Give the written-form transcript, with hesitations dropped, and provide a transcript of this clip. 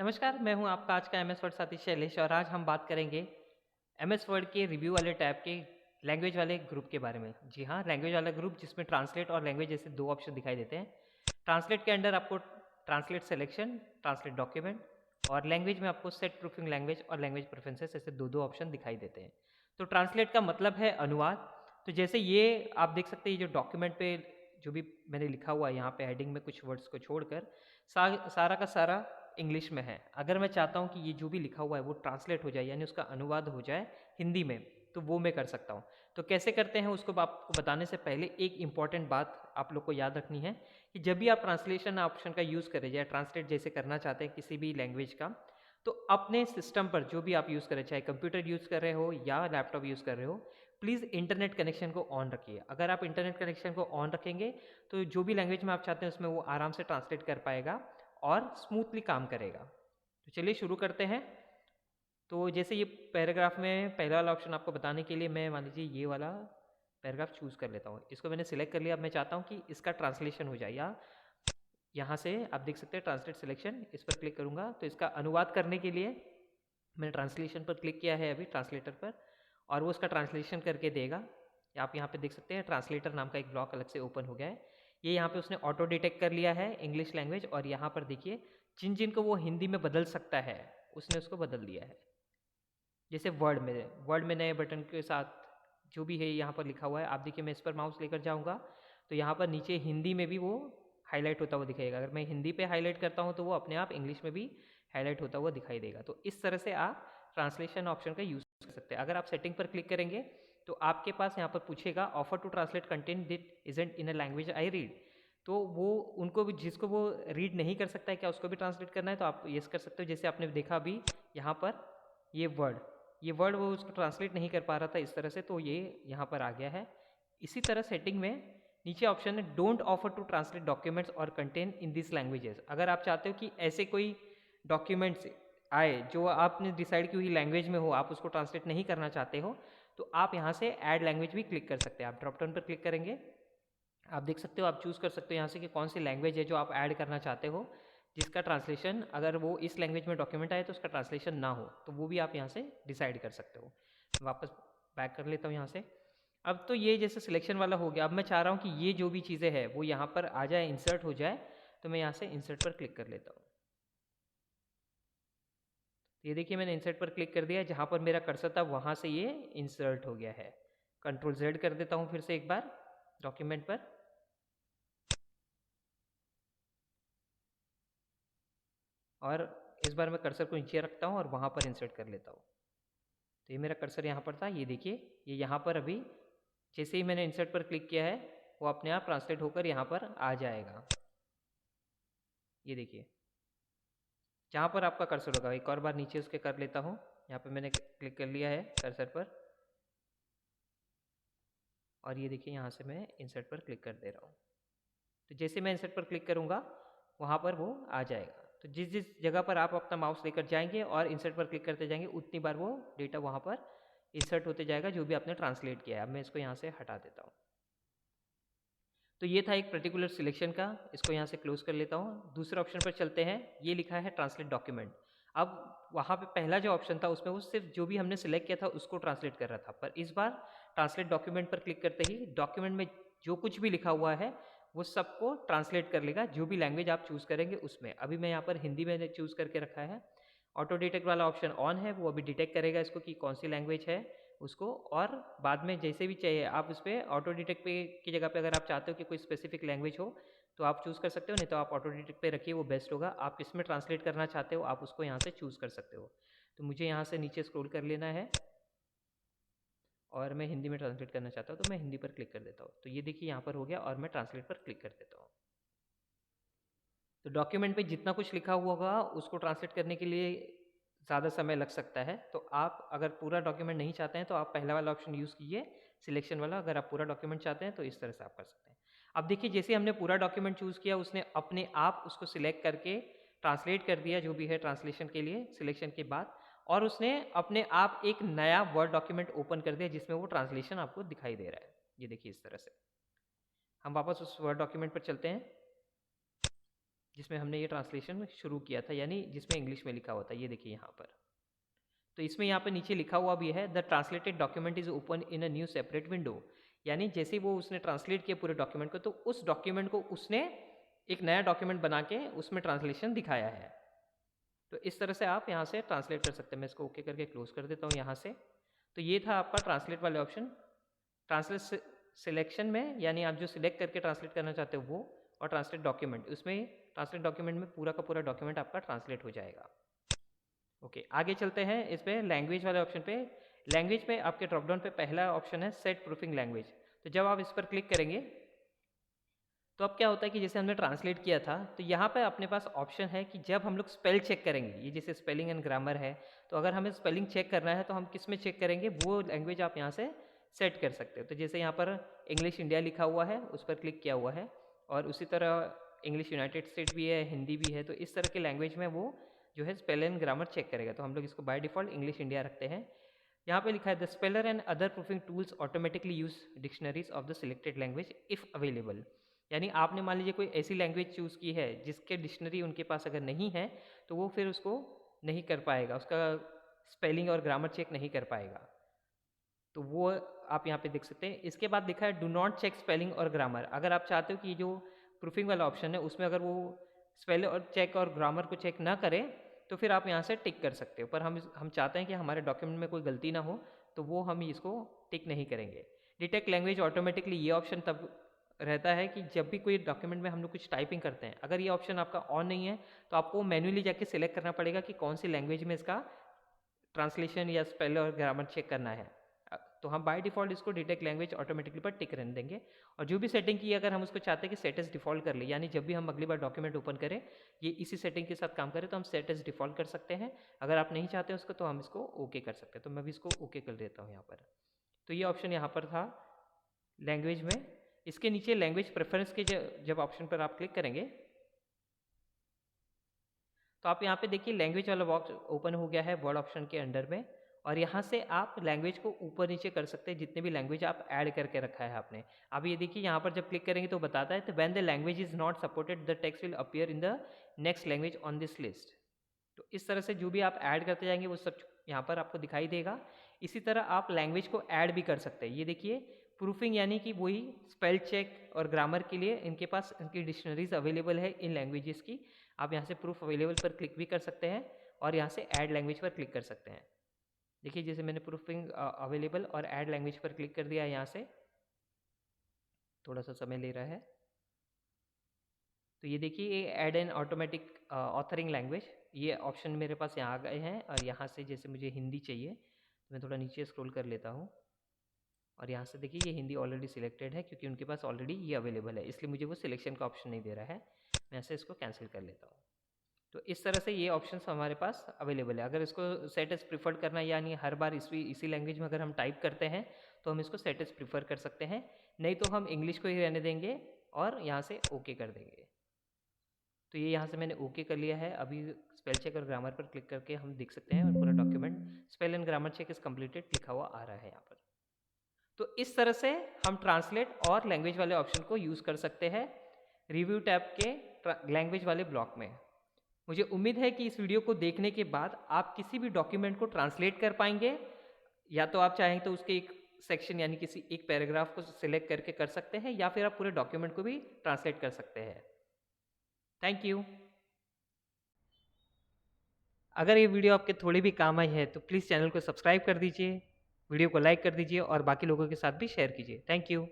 नमस्कार, मैं हूं आपका आज का एमएस वर्ड साथी शैलेश और आज हम बात करेंगे एमएस वर्ड के रिव्यू वाले टैब के लैंग्वेज वाले ग्रुप के बारे में। जी हाँ, लैंग्वेज वाला ग्रुप जिसमें ट्रांसलेट और लैंग्वेज जैसे दो ऑप्शन दिखाई देते हैं। ट्रांसलेट के अंडर आपको ट्रांसलेट सिलेक्शन, ट्रांसलेट डॉक्यूमेंट और लैंग्वेज में आपको सेट प्रूफिंग लैंग्वेज और लैंग्वेज प्रेफरेंसेस ऐसे दो दो ऑप्शन दिखाई देते हैं। तो ट्रांसलेट का मतलब है अनुवाद। तो जैसे ये आप देख सकते हैं, ये जो डॉक्यूमेंट पे जो भी मैंने लिखा हुआ है यहाँ पे हेडिंग में कुछ वर्ड्स को छोड़कर सारा का सारा इंग्लिश में है। अगर मैं चाहता हूँ कि ये जो भी लिखा हुआ है वो ट्रांसलेट हो जाए यानी उसका अनुवाद हो जाए हिंदी में, तो वो मैं कर सकता हूँ। तो कैसे करते हैं उसको आपको बताने से पहले एक इम्पॉर्टेंट बात आप लोग को याद रखनी है कि जब भी आप ट्रांसलेशन ऑप्शन का यूज़ करें या ट्रांसलेट जैसे करना चाहते हैं किसी भी लैंग्वेज का, तो अपने सिस्टम पर जो भी आप यूज़ करें, चाहे कंप्यूटर यूज़ कर रहे हो या लैपटॉप यूज़ कर रहे हो, प्लीज़ इंटरनेट कनेक्शन को ऑन रखिए। अगर आप इंटरनेट कनेक्शन को ऑन रखेंगे तो जो भी लैंग्वेज में आप चाहते हैं उसमें वो आराम से ट्रांसलेट कर पाएगा और स्मूथली काम करेगा। तो चलिए शुरू करते हैं। तो जैसे ये पैराग्राफ में पहला वाला ऑप्शन आपको बताने के लिए मैं मान लीजिए ये वाला पैराग्राफ चूज़ कर लेता हूँ। इसको मैंने सिलेक्ट कर लिया। अब मैं चाहता हूँ कि इसका ट्रांसलेशन हो जाए, या यहाँ से आप देख सकते हैं ट्रांसलेट सिलेक्शन, इस पर क्लिक करूँगा तो इसका अनुवाद करने के लिए मैंने ट्रांसलेशन पर क्लिक किया है अभी, ट्रांसलेटर पर, और वो उसका ट्रांसलेशन करके देगा। आप यहाँ पे देख सकते हैं ट्रांसलेटर नाम का एक ब्लॉक अलग से ओपन हो गया है। ये यहाँ पे उसने ऑटो डिटेक्ट कर लिया है इंग्लिश लैंग्वेज, और यहाँ पर देखिए जिन जिन को वो हिंदी में बदल सकता है उसने उसको बदल दिया है। जैसे वर्ड में नए बटन के साथ जो भी है यहाँ पर लिखा हुआ है, आप देखिए मैं इस पर माउस लेकर जाऊँगा तो यहाँ पर नीचे हिंदी में भी वो हाईलाइट होता हुआ दिखाएगा। अगर मैं हिंदी पे हाईलाइट करता हूँ तो वो अपने आप इंग्लिश में भी हाईलाइट होता हुआ दिखाई देगा। तो इस तरह से आप ट्रांसलेशन ऑप्शन का यूज़ कर सकते हैं। अगर आप सेटिंग पर क्लिक करेंगे तो आपके पास यहाँ पर पूछेगा offer to translate content that isn't in a language I read. तो वो उनको भी, जिसको वो रीड नहीं कर सकता है, क्या उसको भी ट्रांसलेट करना है, तो आप यस कर सकते हो। जैसे आपने देखा अभी यहाँ पर ये वर्ड वो उसको ट्रांसलेट नहीं कर पा रहा था इस तरह से, तो ये यहाँ पर आ गया है। इसी तरह सेटिंग में नीचे ऑप्शन है don't offer to translate documents और कंटेंट इन दिस लैंग्वेजेस। अगर आप चाहते हो कि ऐसे कोई डॉक्यूमेंट्स आए जो आपने डिसाइड की हुई लैंग्वेज में हो, आप उसको ट्रांसलेट नहीं करना चाहते हो, तो आप यहाँ से ऐड लैंग्वेज भी क्लिक कर सकते हैं। आप ड्रॉप डाउन पर क्लिक करेंगे, आप देख सकते हो, आप चूज़ कर सकते हो यहाँ से कि कौन सी लैंग्वेज है जो आप ऐड करना चाहते हो, जिसका ट्रांसलेशन अगर वो इस लैंग्वेज में डॉक्यूमेंट आए तो उसका ट्रांसलेशन ना हो, तो वो भी आप यहाँ से डिसाइड कर सकते हो। वापस बैक कर लेता हूँ यहाँ से। अब तो ये जैसे सिलेक्शन वाला हो गया। अब मैं चाह रहा हूँ कि ये जो भी चीज़ें हैं वो यहाँ पर आ जाए, इंसर्ट हो जाए, तो मैं यहाँ से इंसर्ट पर क्लिक कर लेता हूँ। ये देखिए मैंने इंसर्ट पर क्लिक कर दिया, जहाँ पर मेरा कर्सर था वहाँ से ये इंसर्ट हो गया है। कंट्रोल जेड कर देता हूँ फिर से एक बार डॉक्यूमेंट पर, और इस बार मैं कर्सर को नीचे रखता हूँ और वहाँ पर इंसर्ट कर लेता हूँ। तो ये मेरा कर्सर यहाँ पर था, ये देखिए ये यहाँ पर अभी जैसे ही मैंने इंसर्ट पर क्लिक किया है वो अपने आप ट्रांसलेट होकर यहाँ पर आ जाएगा। ये देखिए जहाँ पर आपका कर्सर होगा, एक और बार नीचे उसके कर लेता हूँ। यहाँ पे मैंने क्लिक कर लिया है कर्सर पर, और ये देखिए यहाँ से मैं इंसर्ट पर क्लिक कर दे रहा हूँ। तो जैसे मैं इंसर्ट पर क्लिक करूँगा वहाँ पर वो आ जाएगा। तो जिस जिस जगह पर आप अपना माउस लेकर जाएंगे और इंसर्ट पर क्लिक करते जाएंगे, उतनी बार वो डेटा वहाँ पर इंसर्ट होते जाएगा जो भी आपने ट्रांसलेट किया है। अब मैं इसको यहाँ से हटा देता हूँ। तो ये था एक पर्टिकुलर सिलेक्शन का, इसको यहाँ से क्लोज कर लेता हूँ। दूसरे ऑप्शन पर चलते हैं, ये लिखा है ट्रांसलेट डॉक्यूमेंट। अब वहाँ पे पहला जो ऑप्शन था उसमें वो सिर्फ जो भी हमने सिलेक्ट किया था उसको ट्रांसलेट कर रहा था, पर इस बार ट्रांसलेट डॉक्यूमेंट पर क्लिक करते ही डॉक्यूमेंट में जो कुछ भी लिखा हुआ है वो सबको ट्रांसलेट कर लेगा, जो भी लैंग्वेज आप चूज़ करेंगे उसमें। अभी मैं यहाँ पर हिंदी में चूज़ करके रखा है। ऑटो डिटेक्ट वाला ऑप्शन ऑन है, वो अभी डिटेक्ट करेगा इसको कि कौन सी लैंग्वेज है उसको, और बाद में जैसे भी चाहिए आप उस पर ऑटो डिटेक्ट पे की जगह पे अगर आप चाहते हो कि कोई स्पेसिफिक लैंग्वेज हो तो आप चूज़ कर सकते हो, नहीं तो आप ऑटो डिटेक्ट पे रखिए, वो बेस्ट होगा। आप किस में ट्रांसलेट करना चाहते हो आप उसको यहाँ से चूज़ कर सकते हो। तो मुझे यहाँ से नीचे स्क्रॉल कर लेना है और मैं हिंदी में ट्रांसलेट करना चाहता हूँ तो मैं हिंदी पर क्लिक कर देता हूँ। तो ये देखिए यहाँ पर हो गया और मैं ट्रांसलेट पर क्लिक कर देता हूँ। तो डॉक्यूमेंट पे जितना कुछ लिखा हुआ होगा उसको ट्रांसलेट करने के लिए ज़्यादा समय लग सकता है, तो आप अगर पूरा डॉक्यूमेंट नहीं चाहते हैं तो आप पहला वाला ऑप्शन यूज़ कीजिए, सिलेक्शन वाला। अगर आप पूरा डॉक्यूमेंट चाहते हैं तो इस तरह से आप कर सकते हैं। अब देखिए जैसे हमने पूरा डॉक्यूमेंट चूज़ किया, उसने अपने आप उसको सिलेक्ट करके ट्रांसलेट कर दिया जो भी है ट्रांसलेशन के लिए सिलेक्शन के बाद, और उसने अपने आप एक नया वर्ड डॉक्यूमेंट ओपन कर दिया जिसमें वो ट्रांसलेशन आपको दिखाई दे रहा है। ये देखिए इस तरह से। हम वापस उस वर्ड डॉक्यूमेंट पर चलते हैं जिसमें हमने ये ट्रांसलेशन शुरू किया था, यानी जिसमें इंग्लिश में लिखा हुआ था। ये देखिए यहाँ पर, तो इसमें यहाँ पर नीचे लिखा हुआ भी है, the translated document is open in a new separate window. यानी जैसे वो उसने ट्रांसलेट किया पूरे डॉक्यूमेंट को, तो उस डॉक्यूमेंट को उसने एक नया डॉक्यूमेंट बना के उसमें ट्रांसलेशन दिखाया है। तो इस तरह से आप यहाँ से ट्रांसलेट कर सकते हैं। मैं इसको ओके करके क्लोज कर देता हूँ यहाँ से। तो ये था आपका ट्रांसलेट वाले ऑप्शन। ट्रांसलेट सिलेक्शन में, यानी आप जो सिलेक्ट करके ट्रांसलेट करना चाहते हो वो, और ट्रांसलेट डॉक्यूमेंट, उसमें ट्रांसलेट डॉक्यूमेंट में पूरा का पूरा डॉक्यूमेंट आपका ट्रांसलेट हो जाएगा। ओके, आगे चलते हैं इस पे लैंग्वेज वाले ऑप्शन पे। लैंग्वेज पे आपके ड्रॉप डाउन पे पहला ऑप्शन है सेट प्रूफिंग लैंग्वेज। तो जब आप इस पर क्लिक करेंगे तो अब क्या होता है कि जैसे हमने ट्रांसलेट किया था, तो यहाँ पे अपने पास ऑप्शन है कि जब हम लोग स्पेल चेक करेंगे, ये जैसे स्पेलिंग एंड ग्रामर है, तो अगर हमें स्पेलिंग चेक करना है तो हम किस में चेक करेंगे, वो लैंग्वेज आप यहाँ से सेट कर सकते हो। तो जैसे यहाँ पर इंग्लिश इंडिया लिखा हुआ है, उस पर क्लिक किया हुआ है, और उसी तरह इंग्लिश यूनाइटेड स्टेट भी है, हिंदी भी है। तो इस तरह के लैंग्वेज में वो जो है स्पेल एंड ग्रामर चेक करेगा। तो हम लोग इसको बाय डिफॉल्ट इंग्लिश इंडिया रखते हैं। यहाँ पे लिखा है the speller and other proofing tools automatically use dictionaries of the selected language if available. यानी आपने मान लीजिए कोई ऐसी लैंग्वेज चूज़ की है जिसके डिक्शनरी उनके पास अगर नहीं है, तो वो फिर उसको नहीं कर पाएगा, उसका स्पेलिंग और ग्रामर चेक नहीं कर पाएगा। तो वो आप यहाँ पे देख सकते हैं। इसके बाद लिखा है डू नॉट चेक स्पेलिंग और ग्रामर। अगर आप चाहते हो कि जो प्रूफिंग वाला ऑप्शन है उसमें अगर वो स्पेल और चेक और ग्रामर को चेक ना करे, तो फिर आप यहाँ से टिक कर सकते हो। पर हम चाहते हैं कि हमारे डॉक्यूमेंट में कोई गलती ना हो, तो वो हम इसको टिक नहीं करेंगे। डिटेक्ट लैंग्वेज ऑटोमेटिकली, ये ऑप्शन तब रहता है कि जब भी कोई डॉक्यूमेंट में हम लोग कुछ टाइपिंग करते हैं, अगर ये ऑप्शन आपका ऑन नहीं है तो आपको मैन्युअली जाके सिलेक्ट करना पड़ेगा कि कौन सी लैंग्वेज में इसका ट्रांसलेशन या स्पेल और ग्रामर चेक करना है। तो हम बाय डिफॉल्ट इसको डिटेक्ट लैंग्वेज ऑटोमेटिकली पर टिक रहने देंगे। और जो भी सेटिंग की अगर हम उसको चाहते हैं कि सेट एज डिफॉल्ट कर ले, यानी जब भी हम अगली बार डॉक्यूमेंट ओपन करें ये इसी सेटिंग के साथ काम करें, तो हम सेट एज डिफॉल्ट कर सकते हैं। अगर आप नहीं चाहते उसको तो हम इसको ओके कर सकते हैं। तो मैं भी इसको ओके कर देता हूँ यहाँ पर। तो ये ऑप्शन यहाँ पर था लैंग्वेज में। इसके नीचे लैंग्वेज प्रेफरेंस के जब ऑप्शन पर आप क्लिक करेंगे तो आप यहाँ पे देखिए लैंग्वेज वाला बॉक्स ओपन हो गया है वर्ड ऑप्शन के अंडर में, और यहाँ से आप लैंग्वेज को ऊपर नीचे कर सकते हैं जितने भी लैंग्वेज आप ऐड करके रखा है आपने। अब ये देखिए यहाँ पर जब क्लिक करेंगे तो बताता है when the language is not supported the text will appear in the next language on this list. तो इस तरह से जो भी आप ऐड करते जाएंगे वो सब यहाँ पर आपको दिखाई देगा। इसी तरह आप लैंग्वेज को ऐड भी कर सकते हैं। ये देखिए प्रूफिंग, यानी कि वही स्पेल चेक और ग्रामर के लिए इनके पास इनकी डिक्शनरीज अवेलेबल है इन लैंग्वेजेस की। आप यहाँ से प्रूफ अवेलेबल पर क्लिक भी कर सकते हैं और यहाँ से ऐड लैंग्वेज पर क्लिक कर सकते हैं। देखिए जैसे मैंने प्रूफिंग अवेलेबल और ऐड लैंग्वेज पर क्लिक कर दिया है, यहाँ से थोड़ा सा समय ले रहा है। तो ये देखिए ये add N automatic authoring language, ये ऑप्शन मेरे पास यहाँ आ गए हैं। और यहाँ से जैसे मुझे हिंदी चाहिए तो मैं थोड़ा नीचे स्क्रॉल कर लेता हूँ, और यहाँ से देखिए ये हिंदी ऑलरेडी सिलेक्टेड है क्योंकि उनके पास ऑलरेडी ये अवेलेबल है, इसलिए मुझे वो सिलेक्शन का ऑप्शन नहीं दे रहा है। मैं ऐसे इसको कैंसिल कर लेता हूँ। तो इस तरह से ये ऑप्शंस हमारे पास अवेलेबल है। अगर इसको सेट एज प्रीफर्ड करना है, यानी हर बार इसी लैंग्वेज में अगर हम टाइप करते हैं तो हम इसको सेट एज प्रीफर कर सकते हैं, नहीं तो हम इंग्लिश को ही रहने देंगे और यहाँ से ओके कर देंगे। तो ये यहाँ से मैंने ओके कर लिया है। अभी स्पेल चेक और ग्रामर पर क्लिक करके हम देख सकते हैं और पूरा document spell and grammar check is completed लिखा हुआ आ रहा है यहाँ पर। तो इस तरह से हम ट्रांसलेट और लैंग्वेज वाले ऑप्शन को यूज़ कर सकते हैं रिव्यू टैब के लैंग्वेज वाले ब्लॉक में। मुझे उम्मीद है कि इस वीडियो को देखने के बाद आप किसी भी डॉक्यूमेंट को ट्रांसलेट कर पाएंगे, या तो आप चाहें तो उसके एक सेक्शन यानी किसी एक पैराग्राफ को सिलेक्ट करके कर सकते हैं, या फिर आप पूरे डॉक्यूमेंट को भी ट्रांसलेट कर सकते हैं। Thank you. अगर ये वीडियो आपके थोड़ी भी काम आई है तो प्लीज़ चैनल को सब्सक्राइब कर दीजिए, वीडियो को लाइक कर दीजिए और बाकी लोगों के साथ भी शेयर कीजिए। Thank you.